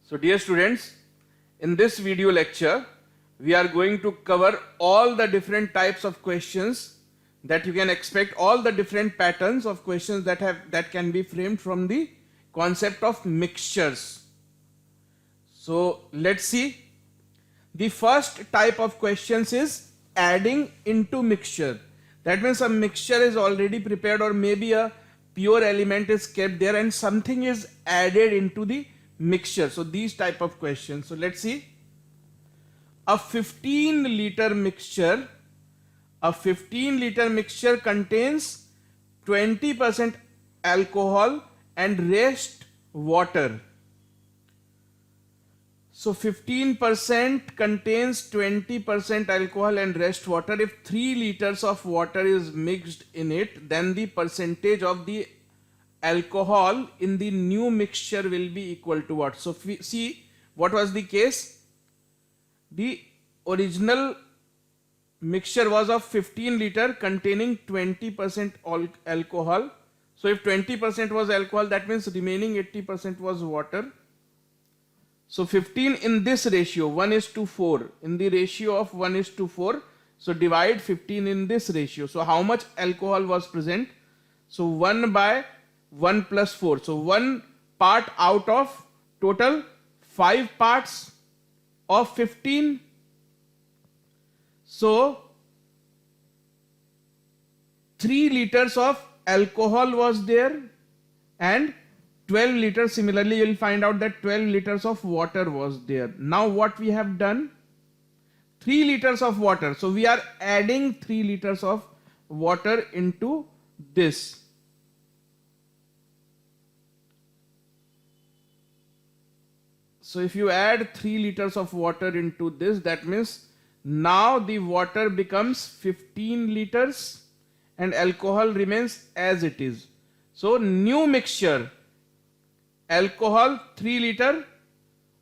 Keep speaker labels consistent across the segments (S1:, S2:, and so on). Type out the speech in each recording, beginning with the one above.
S1: So dear students, in this video lecture, we are going to cover all the different types of questions that you can expect, all the different patterns of questions that can be framed from the concept of mixtures. So let's see. The first type of questions is adding into mixture. That means a mixture is already prepared, or maybe a pure element is kept there and something is added into the mixture. So these type of questions. So let's see. A 15-liter mixture, contains 20% alcohol and rest water. So 15% contains 20% alcohol and rest water. If 3 liters of water is mixed in it, then the percentage of the alcohol in the new mixture will be equal to what? So see, what was the case? The original mixture was of 15 liter containing 20% alcohol. So if 20% was alcohol, that means remaining 80% was water. So 15 in this ratio, 1:4, in the ratio of 1:4. So divide 15 in this ratio. So how much alcohol was present? So 1 by 1 plus 4. So 1 part out of total 5 parts of 15. So 3 liters of alcohol was there and 12 liters. Similarly, you will find out that 12 liters of water was there. Now what we have done? 3 liters of water. So we are adding 3 liters of water into this. So if you add 3 liters of water into this, that means now the water becomes 15 liters and alcohol remains as it is. So new mixture, alcohol 3 liter,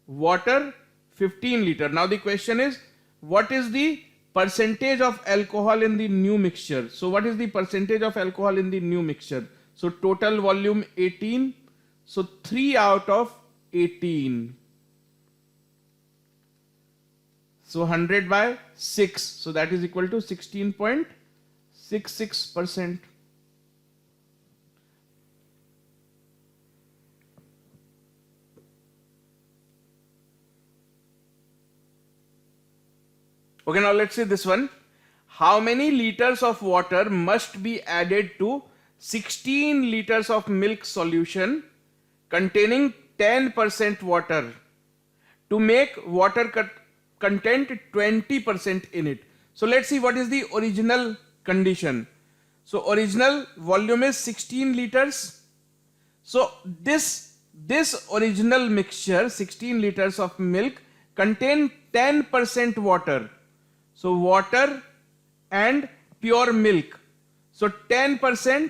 S1: water 15 liter. Now the question is, what is the percentage of alcohol in the new mixture? So what is the percentage of alcohol in the new mixture? So total volume 18. So 3 out of 18. So 100 by 6. So that is equal to 16.66%. Okay, now let's see this one. How many liters of water must be added to 16 liters of milk solution containing 10% water to make water content 20% in it? So let's see what is the original condition. So original volume is 16 liters. So this original mixture, 16 liters of milk, contain 10% water. So water and pure milk. So 10%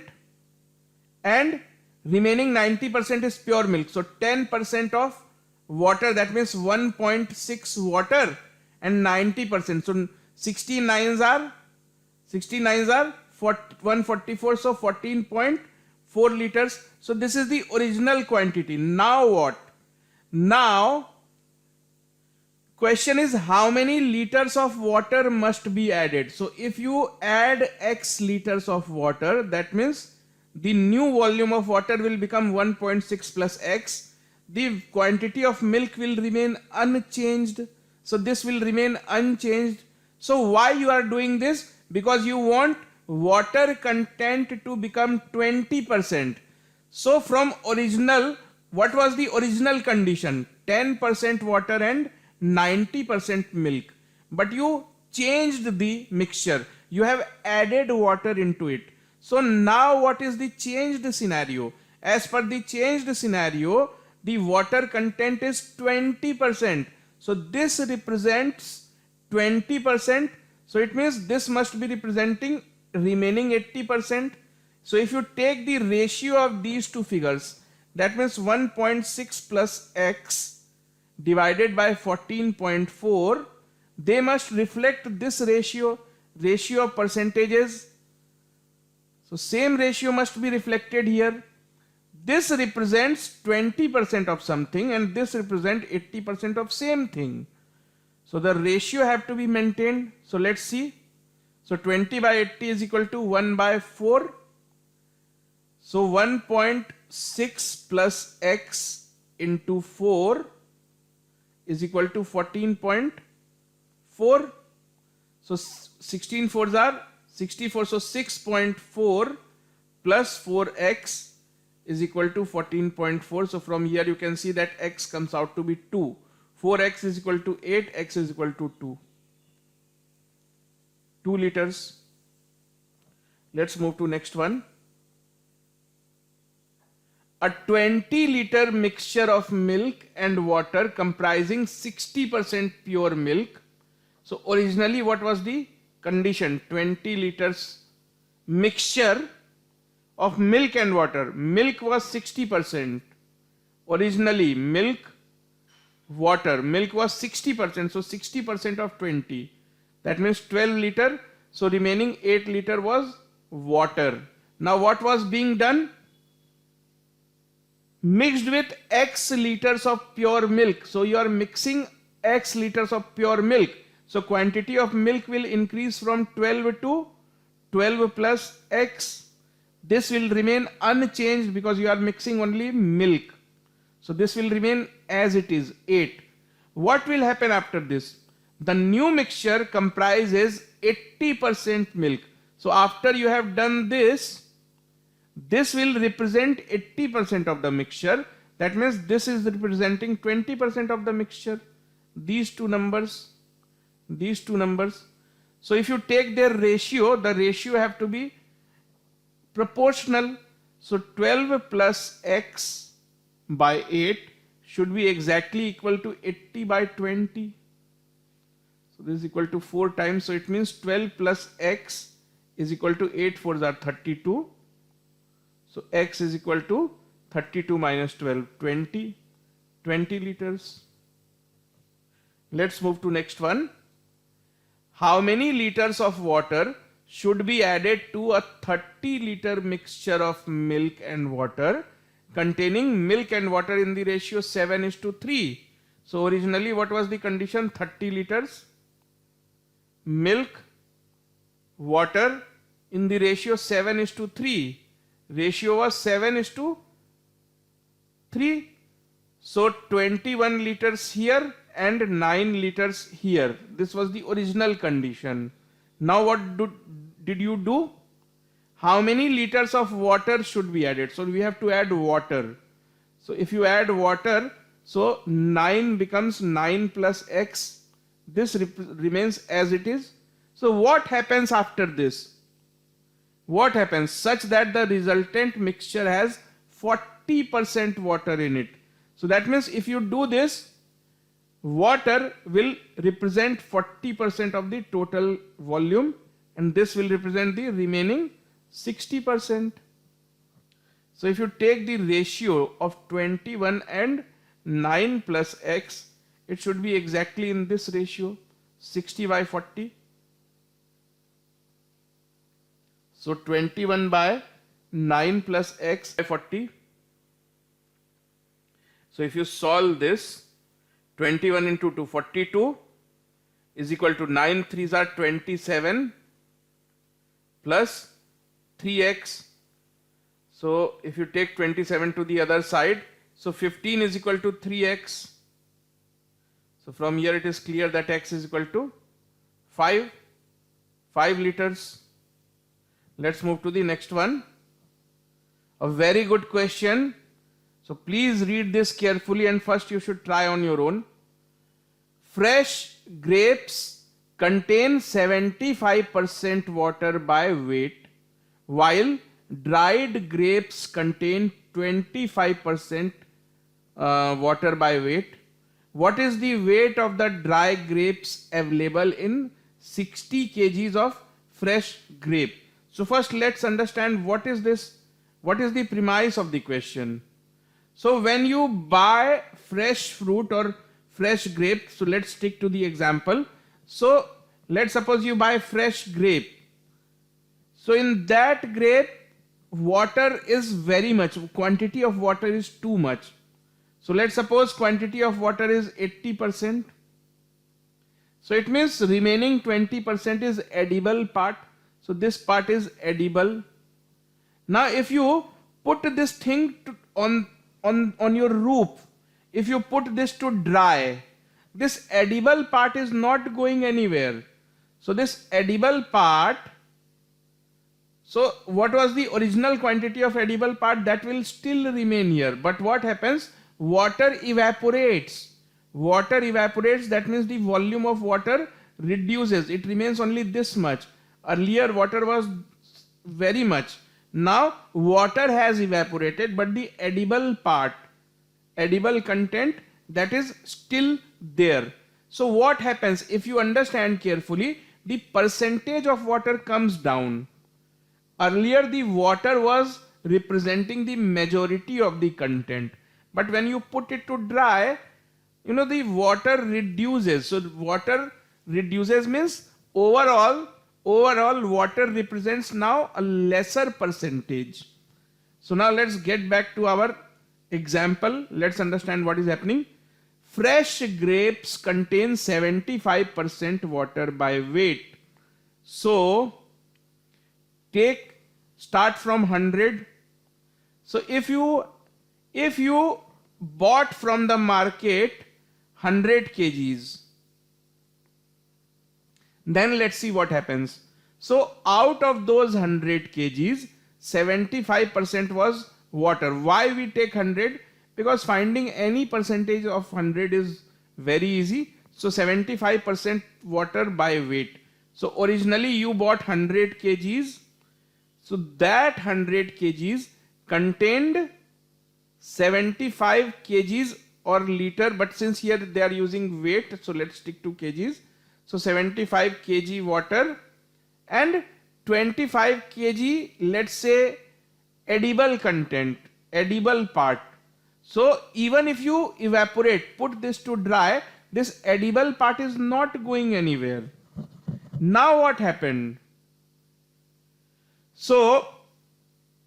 S1: and remaining 90% is pure milk. So 10% of water, that means 1.6 water and 90%. So 69s are 144. So 14.4 liters. So this is the original quantity. Now what? Now question is, how many liters of water must be added? So if you add X liters of water, that means the new volume of water will become 1.6 plus X. The quantity of milk will remain unchanged. So this will remain unchanged. So why you are doing this? Because you want water content to become 20%. So from original, what was the original condition? 10% water and 90% milk. But you changed the mixture. You have added water into it. So now what is the changed scenario? As per the changed scenario, the water content is 20%. So this represents 20%. So it means this must be representing remaining 80%. So if you take the ratio of these two figures, that means 1.6 plus X divided by 14.4, they must reflect this ratio of percentages. So same ratio must be reflected here. this represents 20% of something and this represents 80% of same thing. So the ratio have to be maintained. So let's see. So 20 by 80 is equal to 1 by 4. So 1.6 plus x into 4 is equal to 14.4. So 16 fours are 64. So 6.4 plus 4x is equal to 14.4. So from here you can see that x comes out to be 2. 4x is equal to 8, x is equal to 2. 2 liters. Let's move to next one. A 20 liter mixture of milk and water comprising 60% pure milk. So originally what was the condition? 20 liters mixture of milk and water. Milk was 60%. Originally milk, water. Milk was 60%. So 60% of 20. That means 12 liter. So remaining 8 liter was water. Now what was being done? Mixed with x liters of pure milk. So you are mixing x liters of pure milk. So quantity of milk will increase from 12 to 12 plus x. This will remain unchanged because you are mixing only milk. So this will remain as it is, 8. What will happen after this? The new mixture comprises 80% milk. So after you have done this, this will represent 80% of the mixture. That means this is representing 20% of the mixture. These two numbers. So if you take their ratio, the ratio have to be proportional. So 12 plus x by 8 should be exactly equal to 80 by 20. So this is equal to 4 times. So it means 12 plus x is equal to 8 fours are 32. So x is equal to 32 minus 12, 20 liters. Let's move to next one. How many liters of water should be added to a 30 liter mixture of milk and water containing milk and water in the ratio 7:3? So originally what was the condition? 30 liters milk, water in the ratio 7:3. Ratio was 7:3. So 21 liters here and 9 liters here. This was the original condition. Now what did you do? How many liters of water should be added? So we have to add water. So if you add water, so 9 becomes 9 plus x. This remains as it is. So what happens after this? What happens? Such that the resultant mixture has 40% water in it. So that means if you do this, water will represent 40% of the total volume and this will represent the remaining 60%. So if you take the ratio of 21 and 9 plus x, it should be exactly in this ratio, 60 by 40. So 21 by 9 plus x by 40. So if you solve this, 21 into 2, 42 is equal to 9 threes are 27 plus 3x. So if you take 27 to the other side, so 15 is equal to 3x. So from here it is clear that x is equal to 5 liters. Let's move to the next one. A very good question. So please read this carefully and first you should try on your own. Fresh grapes contain 75% water by weight, while dried grapes contain 25% water by weight. What is the weight of the dry grapes available in 60 kgs of fresh grape? So first let's understand what is this, what is the premise of the question. So when you buy fresh fruit or fresh grape, so let's stick to the example. So let's suppose you buy fresh grape. So in that grape, water is very much, quantity of water is too much. So let's suppose quantity of water is 80%. So it means remaining 20% is edible part. So this part is edible. Now if you put this thing on your roof, if you put this to dry, this edible part is not going anywhere. So this edible part, so what was the original quantity of edible part? That will still remain here. But what happens? Water evaporates. Water evaporates, that means the volume of water reduces. It remains only this much. Earlier water was very much. Now water has evaporated, but the edible part, edible content, that is still there. So what happens? If you understand carefully, the percentage of water comes down. Earlier the water was representing the majority of the content, but when you put it to dry, the water reduces. So water reduces means overall water represents now a lesser percentage. So now let's get back to our example. Let's understand what is happening. Fresh grapes contain 75% water by weight. So start from 100. So if you bought from the market 100 kgs, then let's see what happens. So out of those 100 kgs, 75% was water. Why we take 100? Because finding any percentage of 100 is very easy. So 75% water by weight. So originally you bought 100 kgs. So that 100 kgs contained 75 kgs or liter, but since here they are using weight, so let's stick to kgs. So 75 kg water and 25 kg, let's say, edible content, edible part. So even if you evaporate, put this to dry, this edible part is not going anywhere. Now what happened? So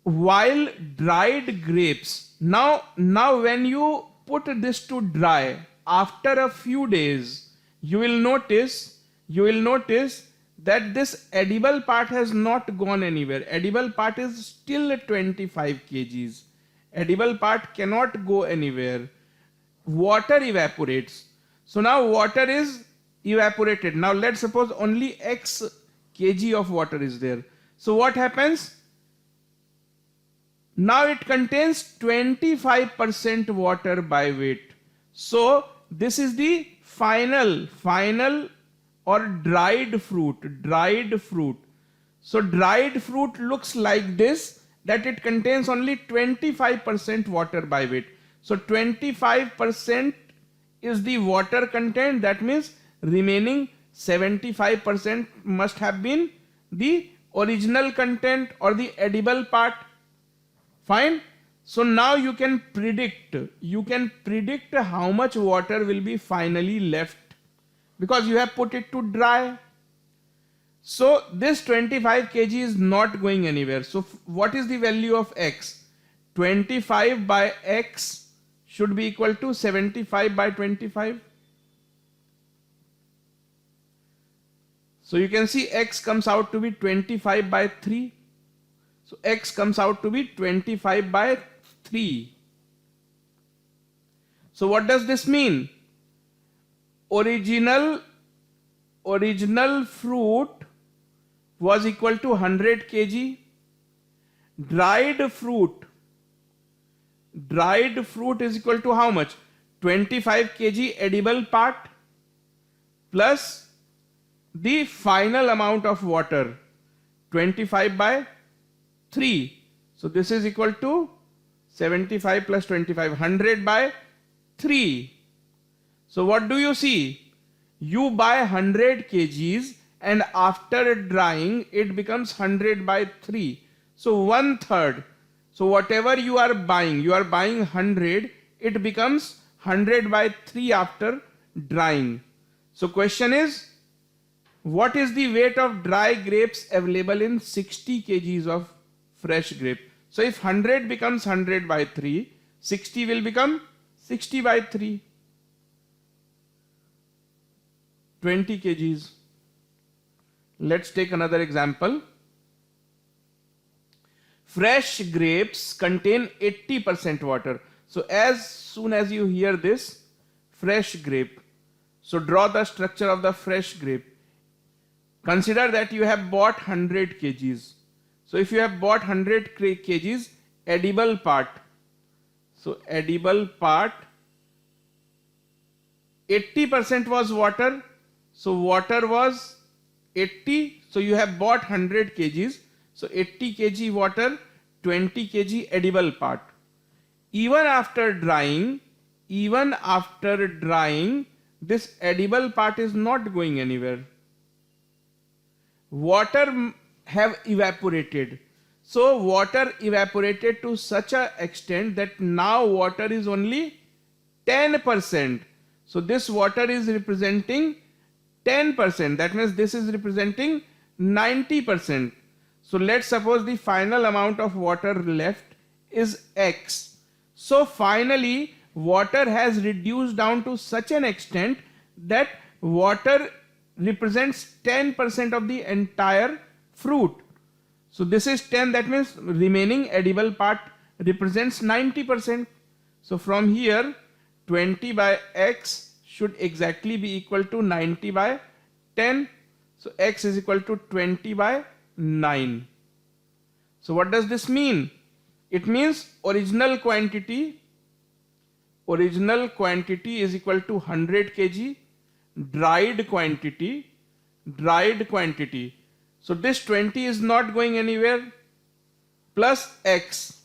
S1: while dried grapes, now when you put this to dry, after a few days, you will notice that this edible part has not gone anywhere. Edible part is still 25 kgs. Edible part cannot go anywhere. Water evaporates. So now water is evaporated. Now let's suppose only X kg of water is there. So what happens? Now it contains 25% water by weight. So this is the final or dried fruit. So dried fruit looks like this, that it contains only 25% water by weight. So 25% is the water content. That means remaining 75% must have been the original content or the edible part. Fine. So now you can predict how much water will be finally left, because you have put it to dry. So this 25 kg is not going anywhere. So what is the value of X? 25 by X should be equal to 75 by 25. So you can see X comes out to be 25 by 3. So X comes out to be 25 by 3. So what does this mean? Original fruit was equal to 100 kg. Dried fruit is equal to how much? 25 kg edible part plus the final amount of water, 25 by 3. So this is equal to 75 plus 25, 100 by 3. So what do you see? You buy 100 kgs and after drying it becomes 100 by 3. So 1/3. So whatever you are buying 100, it becomes 100 by 3 after drying. So question is, what is the weight of dry grapes available in 60 kgs of fresh grape? So if 100 becomes 100 by 3, 60 will become 60 by 3. 20 kgs. Let's take another example. Fresh grapes contain 80% water. So as soon as you hear this, fresh grape. So draw the structure of the fresh grape. Consider that you have bought 100 kgs. So if you have bought 100 kgs, edible part. So edible part, 80% was water. So water was 80. So you have bought 100 kgs. So 80 kg water, 20 kg edible part. Even after drying, this edible part is not going anywhere. Water have evaporated. So water evaporated to such an extent that now water is only 10%. So this water is representing 10%. That means this is representing 90%. So let's suppose the final amount of water left is X. So finally water has reduced down to such an extent that water represents 10% of the entire fruit. So this is 10, that means remaining edible part represents 90%. So from here 20 by X should exactly be equal to 90 by 10. So X is equal to 20 by 9. So what does this mean? It means original quantity is equal to 100 kg, dried quantity. So this 20 is not going anywhere, plus X.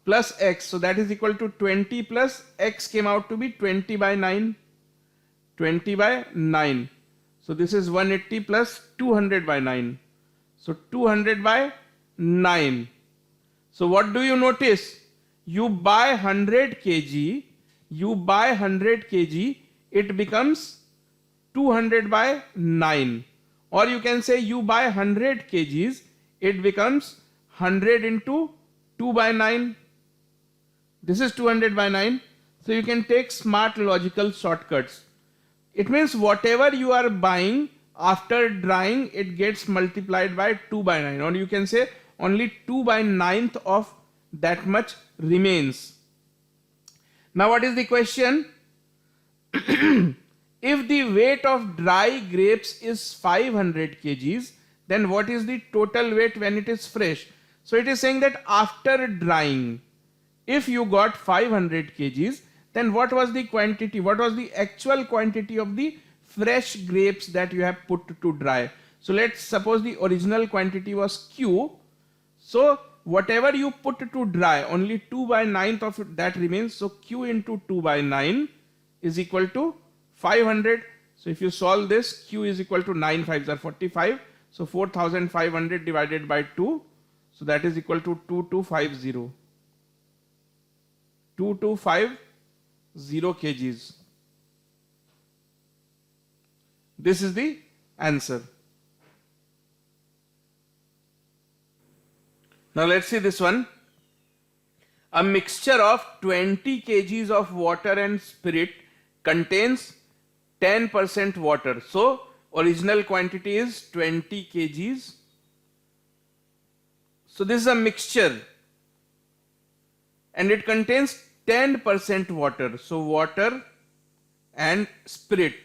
S1: So that is equal to 20 plus X came out to be 20 by 9. 20 by 9. So this is 180 plus 200 by 9. So 200 by 9. So what do you notice? You buy 100 kg, it becomes 200 by 9. Or you can say you buy 100 kgs, it becomes 100 into 2 by 9. This is 200 by 9. So you can take smart logical shortcuts. It means whatever you are buying, after drying it gets multiplied by 2 by 9, or you can say only 2 by 9th of that much remains. Now what is the question? If the weight of dry grapes is 500 kgs, then what is the total weight when it is fresh? So it is saying that after drying, if you got 500 kgs, then what was the quantity? What was the actual quantity of the fresh grapes that you have put to dry? So let's suppose the original quantity was Q. So whatever you put to dry, only 2 by 9th of that remains. So Q into 2 by 9 is equal to 500. So if you solve this, Q is equal to 9 5s are 45. So 4500 divided by 2. So that is equal to 2250. 2250 kgs. This is the answer. Now let's see this one. A mixture of 20 kgs of water and spirit contains 10% water. So original quantity is 20 kgs. So this is a mixture and it contains 10% water. So water and spirit.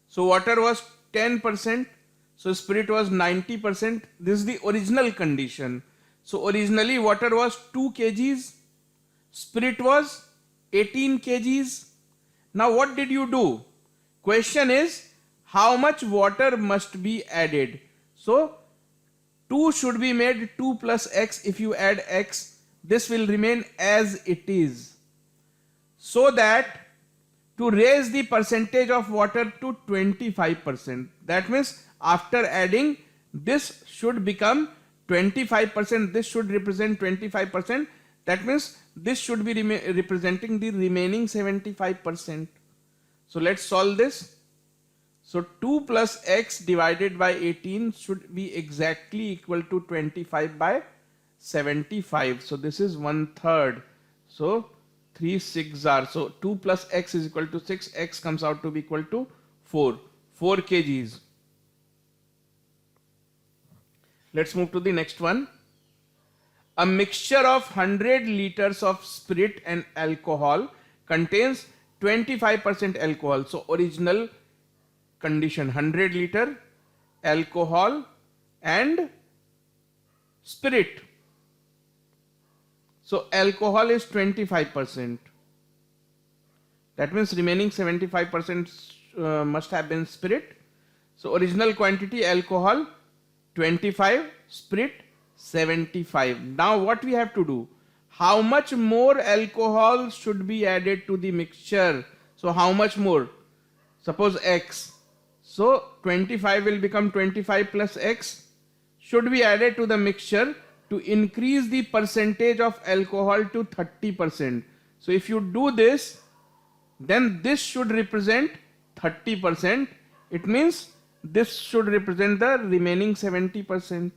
S1: So water was 10%. So spirit was 90%. This is the original condition. So originally water was 2 kgs. Spirit was 18 kgs. Now what did you do? Question is how much water must be added. So 2 should be made 2 plus x. If you add x, this will remain as it is. So that to raise the percentage of water to 25%. That means after adding, this should become 25%. This should represent 25%. That means this should be representing the remaining 75%. So let's solve this. So 2 plus x divided by 18 should be exactly equal to 25 by 75. So this is 1/3. So 3 6 are. So 2 plus x is equal to 6. X comes out to be equal to 4. 4 kgs. Let's move to the next one. A mixture of 100 liters of spirit and alcohol contains 25% alcohol. So original condition, 100 liter alcohol and spirit. So alcohol is 25%. That means remaining 75% must have been spirit. So original quantity alcohol 25, spirit 75. Now what we have to do? How much more alcohol should be added to the mixture? So how much more? Suppose x. So 25 will become 25 plus x should be added to the mixture to increase the percentage of alcohol to 30%. So if you do this, then this should represent 30%. It means this should represent the remaining 70%.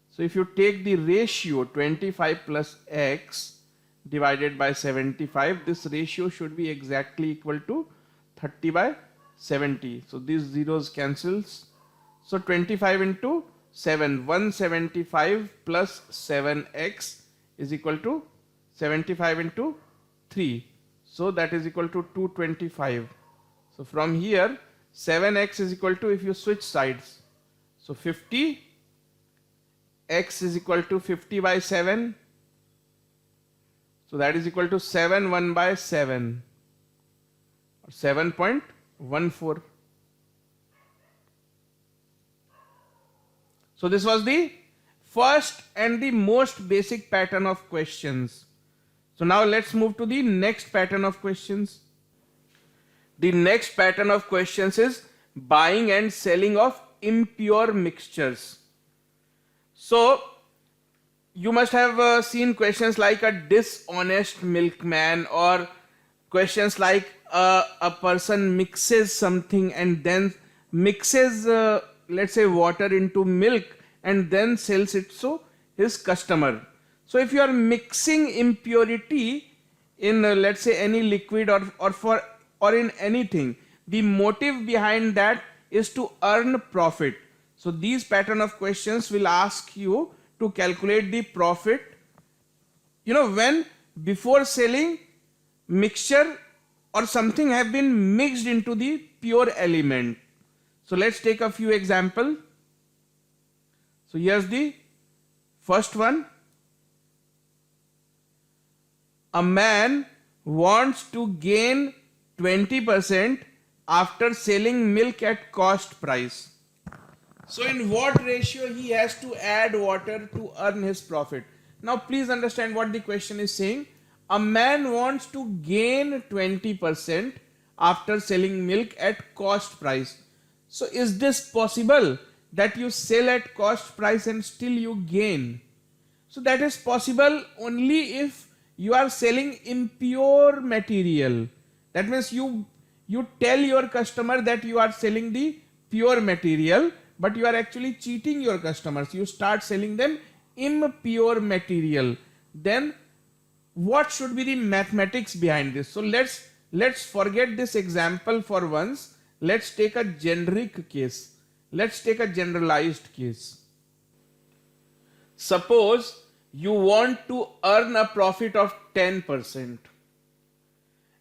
S1: So if you take the ratio 25 plus x divided by 75, this ratio should be exactly equal to 30 by 70. So these zeros cancels. So 25 into 7, 175 plus 7x is equal to 75 into 3. So that is equal to 225. So from here 7x is equal to, if you switch sides, so 50, x is equal to 50 by 7. So that is equal to 7 1 by 7 or 7.14. So this was the first and the most basic pattern of questions. So now let's move to the next pattern of questions. The next pattern of questions is buying and selling of impure mixtures. So you must have seen questions like a dishonest milkman, or questions like a person mixes something and then mixes let's say water into milk and then sells it to his customer. So if you are mixing impurity in let's say any liquid or in anything, the motive behind that is to earn profit. So these pattern of questions will ask you to calculate the profit, when before selling mixture or something have been mixed into the pure element. So let's take a few examples. So here's the first one. A man wants to gain 20% after selling milk at cost price. So in what ratio he has to add water to earn his profit? Now please understand what the question is saying. A man wants to gain 20% after selling milk at cost price. So is this possible that you sell at cost price and still you gain? So that is possible only if you are selling impure material. That means you tell your customer that you are selling the pure material, but you are actually cheating your customers. You start selling them impure material. Then what should be the mathematics behind this? So let's forget this example for once. Let's take a generic case. Let's take a generalized case. Suppose you want to earn a profit of 10%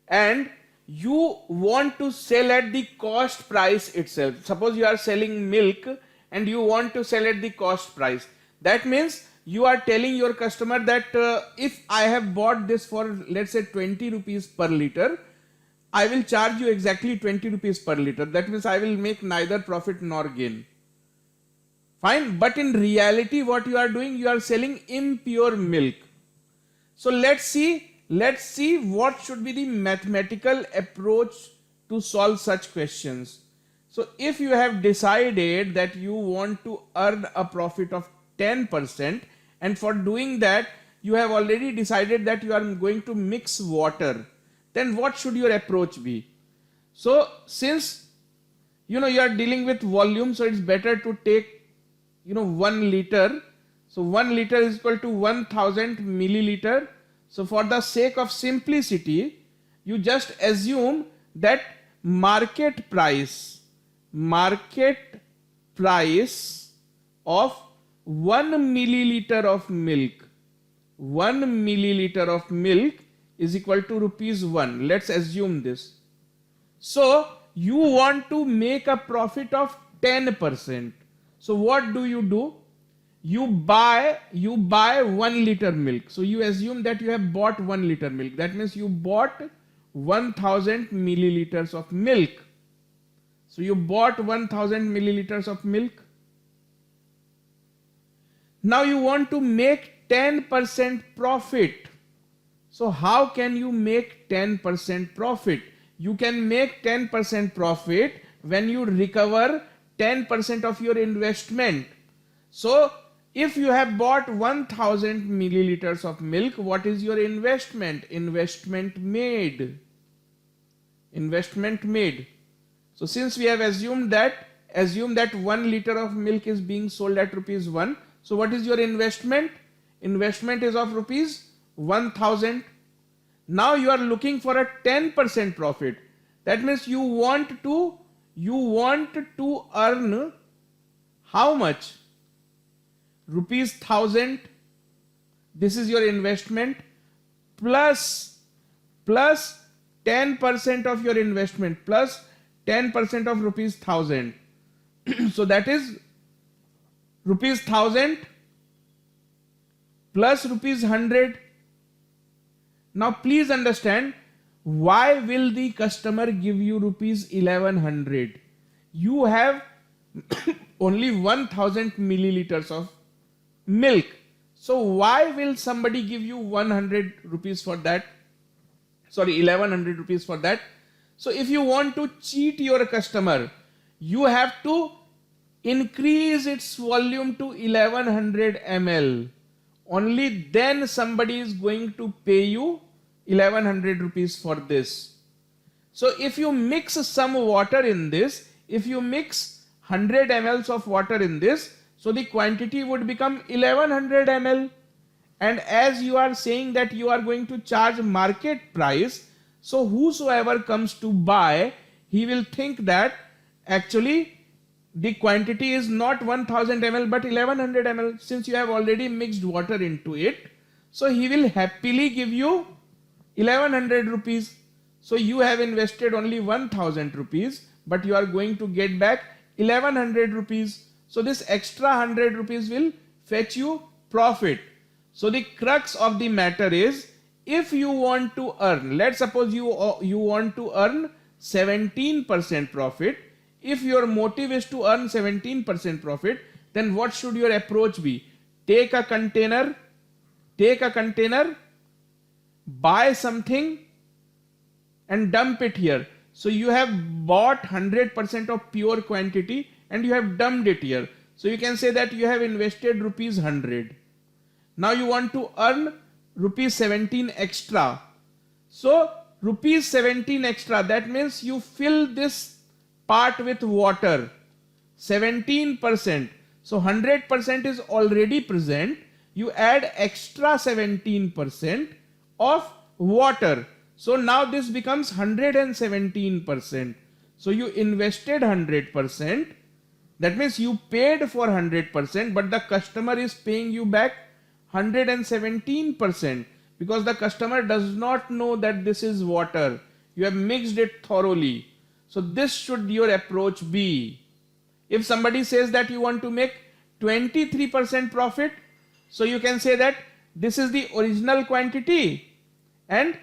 S1: and you want to sell at the cost price itself. Suppose you are selling milk and you want to sell at the cost price. That means you are telling your customer that if I have bought this for let's say 20 rupees per liter, I will charge you exactly 20 rupees per liter. That means I will make neither profit nor gain. Fine, but in reality what you are doing, you are selling impure milk. So let's see what should be the mathematical approach to solve such questions. So if you have decided that you want to earn a profit of 10%, and for doing that you have already decided that you are going to mix water, then what should your approach be? So since you are dealing with volume, so it's better to take 1 liter. So 1 liter is equal to 1000 milliliter. So for the sake of simplicity, you just assume that market price of 1 milliliter of milk, 1 milliliter of milk is equal to rupees 1. Let's assume this. So you want to make a profit of 10%. So what do? You buy 1 liter milk. So you assume that you have bought 1 liter milk. That means you bought 1000 milliliters of milk. So you bought 1000 milliliters of milk. Now you want to make 10% profit. So how can you make 10% profit? You can make 10% profit when you recover 10% of your investment. So if you have bought 1000 milliliters of milk, what is your investment? Investment made. So since we have assumed that 1 liter of milk is being sold at rupees 1. So what is your investment? Investment is of rupees 1000. Now you are looking for a 10% profit. That means you want to earn how much? Rupees 1000. This is your investment plus 10% of your investment plus 10% of rupees 1000. So that is rupees 1000 plus rupees 100. Now please understand, why will the customer give you rupees 1100? You have only 1000 milliliters of milk. So why will somebody give you 100 rupees for that? Sorry, 1100 rupees for that. So if you want to cheat your customer, you have to increase its volume to 1100 ml. Only then somebody is going to pay you 1100 rupees for this. So if you mix some water in this, if you mix 100 ml of water in this, so the quantity would become 1100 ml. And as you are saying that you are going to charge market price, so whosoever comes to buy, he will think that actually the quantity is not 1000 ml but 1100 ml, since you have already mixed water into it. So he will happily give you 1100 rupees. So you have invested only 1000 rupees, but you are going to get back 1100 rupees. So this extra 100 rupees will fetch you profit. So the crux of the matter is, if you want to earn, let's suppose you want to earn 17% profit. If your motive is to earn 17% profit, then what should your approach be? Take a container, buy something and dump it here. So you have bought 100% of pure quantity and you have dumped it here. So you can say that you have invested rupees 100. Now you want to earn rupees 17 extra. So rupees 17 extra, that means you fill this part with water, 17%. So 100% is already present. You add extra 17% of water. So now this becomes 117%. So you invested 100%. That means you paid for 100%, but the customer is paying you back 117%, because the customer does not know that this is water. You have mixed it thoroughly. So this should your approach be. If somebody says that you want to make 23% profit, so you can say that this is the original quantity, and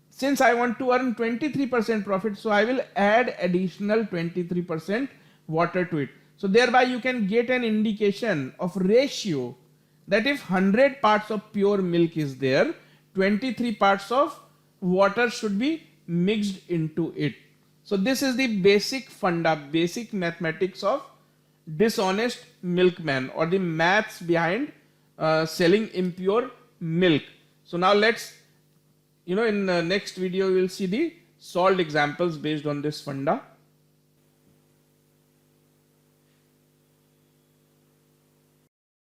S1: since I want to earn 23% profit, so I will add additional 23% water to it. So thereby you can get an indication of ratio, that if 100 parts of pure milk is there, 23 parts of water should be mixed into it. So this is the basic mathematics of dishonest milkman, or the maths behind selling impure milk. So now let's, in the next video we will see the solved examples based on this funda.